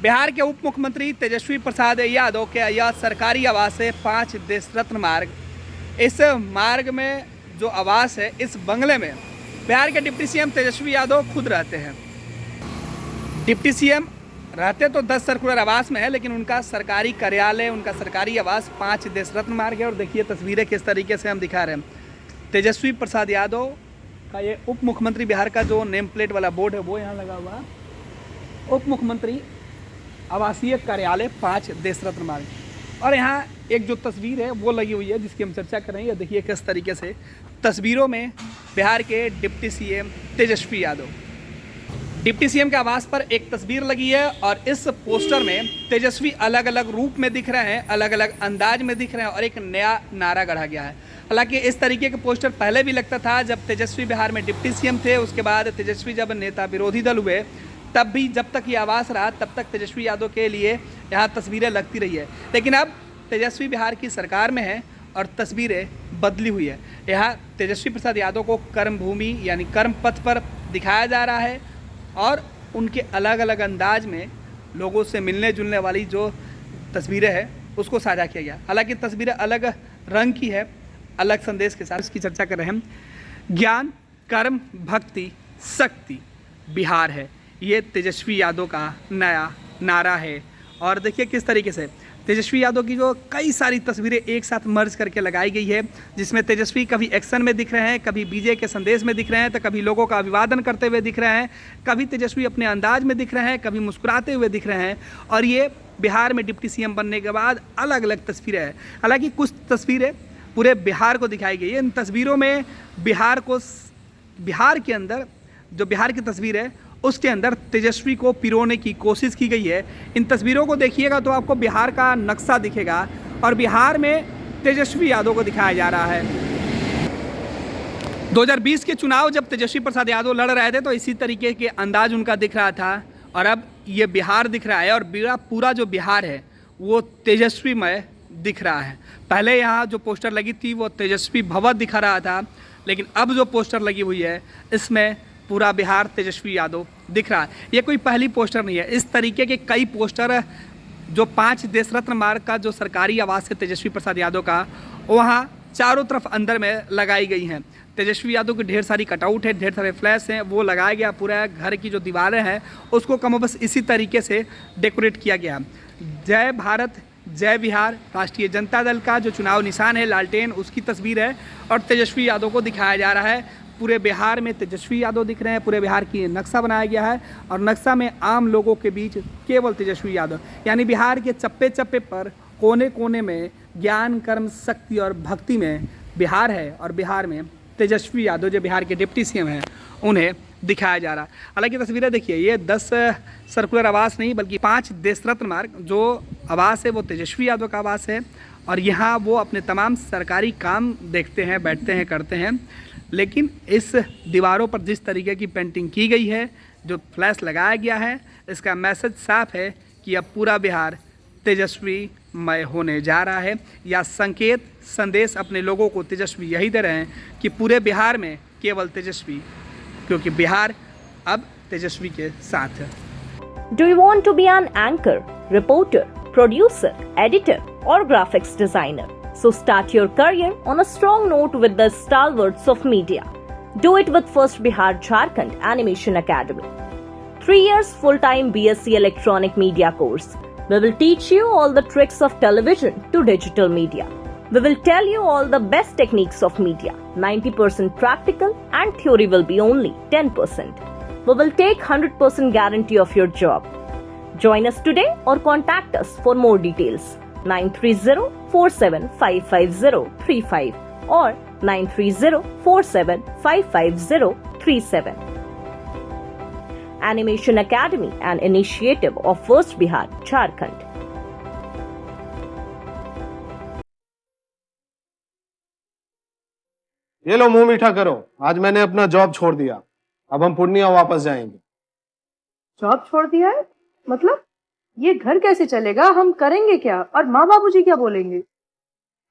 बिहार के उप मुख्यमंत्री तेजस्वी प्रसाद यादव के यह सरकारी आवास है 5 देश रत्न मार्ग। इस मार्ग में जो आवास है, इस बंगले में बिहार के डिप्टी सीएम तेजस्वी यादव खुद रहते हैं। डिप्टी सीएम रहते तो 10 सर्कुलर आवास में है, लेकिन उनका सरकारी कार्यालय, उनका सरकारी आवास 5 देश रत्न मार्ग है। और देखिए तस्वीरें किस तरीके से हम दिखा रहे हैं। तेजस्वी प्रसाद यादव का ये उप मुख्यमंत्री बिहार का जो नेम प्लेट वाला बोर्ड है वो यहाँ लगा हुआ है। उप मुख्यमंत्री आवासीय कार्यालय 5 देश रत्न मार्ग। और यहाँ एक जो तस्वीर है वो लगी हुई है जिसकी हम चर्चा कर रहे हैं। देखिए किस तरीके से तस्वीरों में बिहार के deputy CM Tejashwi Yadav, deputy CM के आवास पर एक तस्वीर लगी है। और इस पोस्टर में तेजस्वी अलग अलग रूप में दिख रहे हैं, अलग अलग अंदाज में दिख रहे हैं और एक नया नारा गढ़ा गया है। हालांकि इस तरीके के पोस्टर पहले भी लगता था जब तेजस्वी बिहार में डिप्टी सीएम थे। उसके बाद तेजस्वी जब नेता विरोधी दल हुए तब भी, जब तक ये आवास रहा तब तक तेजस्वी यादव के लिए यहाँ तस्वीरें लगती रही है। लेकिन अब तेजस्वी बिहार की सरकार में है और तस्वीरें बदली हुई है। यहाँ तेजस्वी प्रसाद यादव को कर्मभूमि यानी कर्म पथ पर दिखाया जा रहा है और उनके अलग अलग अंदाज में लोगों से मिलने जुलने वाली जो तस्वीरें हैं उसको साझा किया गया। हालांकि तस्वीरें अलग रंग की है, अलग संदेश के साथ इसकी चर्चा कर रहे हैं। ज्ञान, कर्म, भक्ति, शक्ति बिहार है, ये तेजस्वी यादव का नया नारा है। और देखिए किस तरीके से तेजस्वी यादव की जो कई सारी तस्वीरें एक साथ मर्ज करके लगाई गई है, जिसमें तेजस्वी कभी एक्शन में दिख रहे हैं, कभी बीजे के संदेश में दिख रहे हैं, तो कभी लोगों का अभिवादन करते हुए दिख रहे हैं, कभी तेजस्वी अपने अंदाज में दिख रहे हैं, कभी मुस्कुराते हुए दिख रहे हैं। और ये बिहार में डिप्टी सीएम बनने के बाद अलग अलग तस्वीरें हैं। हालांकि कुछ तस्वीरें पूरे बिहार को दिखाई गई है। इन तस्वीरों में बिहार के अंदर जो बिहार की तस्वीर है उसके अंदर तेजस्वी को पिरोने की कोशिश की गई है। इन तस्वीरों को देखिएगा तो आपको बिहार का नक्शा दिखेगा और बिहार में तेजस्वी यादव को दिखाया जा रहा है। 2020 के चुनाव जब तेजस्वी प्रसाद यादव लड़ रहे थे तो इसी तरीके के अंदाज उनका दिख रहा था और अब ये बिहार दिख रहा है और पूरा जो बिहार है वो तेजस्वीमय दिख रहा है। पहले यहाँ जो पोस्टर लगी थी वो तेजस्वी भवन दिखा रहा था, लेकिन अब जो पोस्टर लगी हुई है इसमें पूरा बिहार तेजस्वी यादव दिख रहा है। ये कोई पहली पोस्टर नहीं है, इस तरीके के कई पोस्टर जो 5 देश रत्न मार्ग का जो सरकारी आवास है तेजस्वी प्रसाद यादव का, वहाँ चारों तरफ अंदर में लगाई गई हैं। तेजस्वी यादव की ढेर सारी कटआउट है, ढेर सारे फ्लैश हैं, वो लगाया गया। पूरा घर की जो दीवारें हैं उसको कमोबेश इसी तरीके से डेकोरेट किया गया। जय भारत जय बिहार राष्ट्रीय जनता दल का जो चुनाव निशान है लालटेन, उसकी तस्वीर है और तेजस्वी यादव को दिखाया जा रहा है। पूरे बिहार में तेजस्वी यादव दिख रहे हैं, पूरे बिहार की नक्शा बनाया गया है और नक्शा में आम लोगों के बीच केवल तेजस्वी यादव, यानी बिहार के चप्पे चप्पे पर, कोने कोने में ज्ञान, कर्म, शक्ति और भक्ति में बिहार है और बिहार में तेजस्वी यादव जो बिहार के डिप्टी सीएम हैं उन्हें दिखाया जा रहा है। हालांकि तस्वीरें देखिए, ये 10 सर्कुलर आवास नहीं बल्कि 5 देश रत्न मार्ग जो आवास है वो तेजस्वी यादव का आवास है और यहाँ वो अपने तमाम सरकारी काम देखते हैं, बैठते हैं, करते हैं। लेकिन इस दीवारों पर जिस तरीके की पेंटिंग की गई है, जो फ्लैश लगाया गया है, इसका मैसेज साफ है कि अब पूरा बिहार तेजस्वीमय होने जा रहा है। या संकेत, संदेश अपने लोगों को तेजस्वी यही दे रहे हैं कि पूरे बिहार में केवल तेजस्वी, क्योंकि बिहार अब तेजस्वी के साथ है। Do you want to be an anchor, reporter, producer, editor or graphics designer? So start your career on a strong note with the stalwarts of media. Do it with First Bihar Jharkhand Animation Academy. 3 years full-time BSc Electronic Media course. We will teach you all the tricks of television to digital media. We will tell you all the best techniques of media. 90% practical and theory will be only 10%. We will take 100% guarantee of your job. Join us today or contact us for more details. 930-47-55035 or 930-47-55037. Animation Academy, an initiative of First Bihar Jharkhand. ये लो मुंह मीठा करो, आज मैंने अपना job छोड़ दिया। अब हम पूर्णिया वापस जाएंगे। जॉब छोड़ दिया है? मतलब ये घर कैसे चलेगा? हम करेंगे क्या? और माँ बाबूजी क्या बोलेंगे?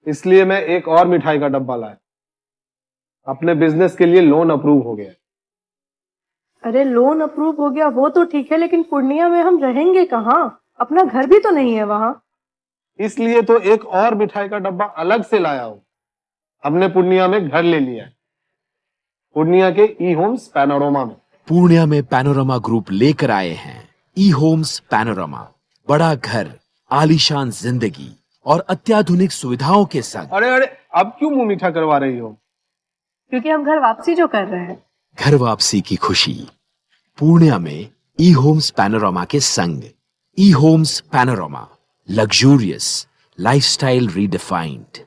इसलिए मैं एक और मिठाई का डब्बा लाया। अपने बिजनेस के लिए लोन अप्रूव हो गया। अरे लोन अप्रूव हो गया वो तो ठीक है, लेकिन पूर्णिया में हम रहेंगे कहाँ? अपना घर भी तो नहीं है वहां। इसलिए तो एक और मिठाई का डब्बा अलग से लाया हूं। हमने पूर्णिया में घर ले लिया है, पूर्णिया के ई होम्स पैनोरमा में। पूर्णिया में पैनोरमा ग्रुप लेकर आए हैं ई होम्स पैनोरमा। बड़ा घर, आलीशान जिंदगी और अत्याधुनिक सुविधाओं के संग। अरे अरे, अब क्यों मुंह मीठा करवा रही हो? क्योंकि हम घर वापसी जो कर रहे हैं। घर वापसी की खुशी पूर्णिया में ई होम्स पैनोरमा के संग। E homes panorama, luxurious lifestyle redefined.